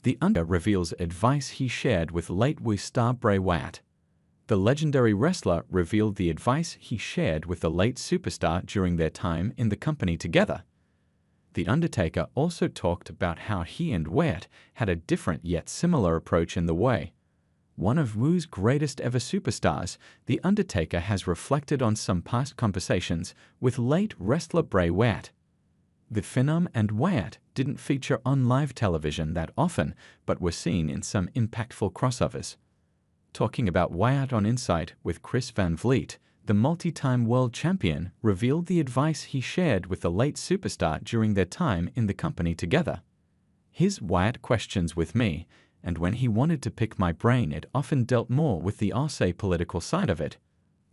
The Undertaker reveals advice he shared with late WWE star Bray Wyatt. The legendary wrestler revealed the advice he shared with the late superstar during their time in the company together. The Undertaker also talked about how he and Wyatt had a different yet similar approach in the way. One of WWE's greatest ever superstars, The Undertaker has reflected on some past conversations with late wrestler Bray Wyatt. The Phenom and Wyatt didn't feature on live television that often, but were seen in some impactful crossovers. Talking about Wyatt on Insight with Chris Van Vliet, the multi-time world champion revealed the advice he shared with the late superstar during their time in the company together. His Wyatt questions with me, and when he wanted to pick my brain, it often dealt more with the I'll say political side of it,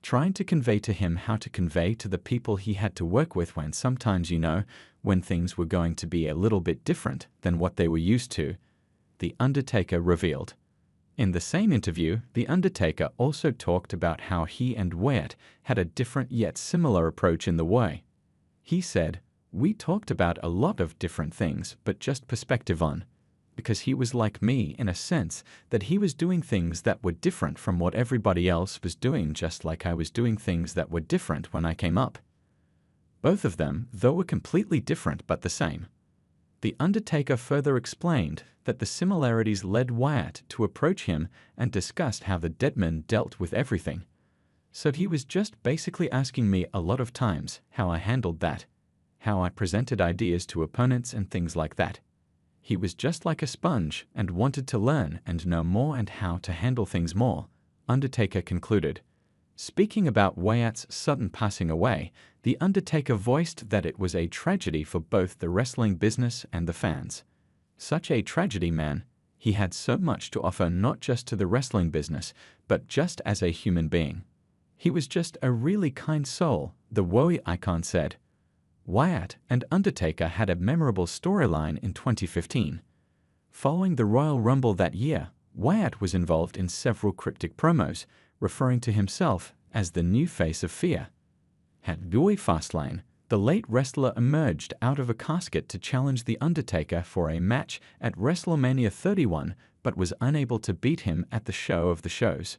trying to convey to him how to convey to the people he had to work with when sometimes, when things were going to be a little bit different than what they were used to, The Undertaker revealed. In the same interview, The Undertaker also talked about how he and Wyatt had a different yet similar approach in the way. He said, "We talked about a lot of different things, but just perspective on. Because he was like me in a sense that he was doing things that were different from what everybody else was doing, just like I was doing things that were different when I came up. Both of them, though, were completely different but the same." The Undertaker further explained that the similarities led Wyatt to approach him and discussed how the deadman dealt with everything. So he was just basically asking me a lot of times how I handled that, how I presented ideas to opponents and things like that. He was just like a sponge and wanted to learn and know more and how to handle things more, Undertaker concluded. Speaking about Wyatt's sudden passing away, The Undertaker voiced that it was a tragedy for both the wrestling business and the fans. Such a tragedy, man. He had so much to offer not just to the wrestling business, but just as a human being. He was just a really kind soul, the WWE icon said. Wyatt and Undertaker had a memorable storyline in 2015. Following the Royal Rumble that year, Wyatt was involved in several cryptic promos, referring to himself as the new face of fear. At WWE Fastlane, the late wrestler emerged out of a casket to challenge The Undertaker for a match at WrestleMania 31, but was unable to beat him at the show of the shows.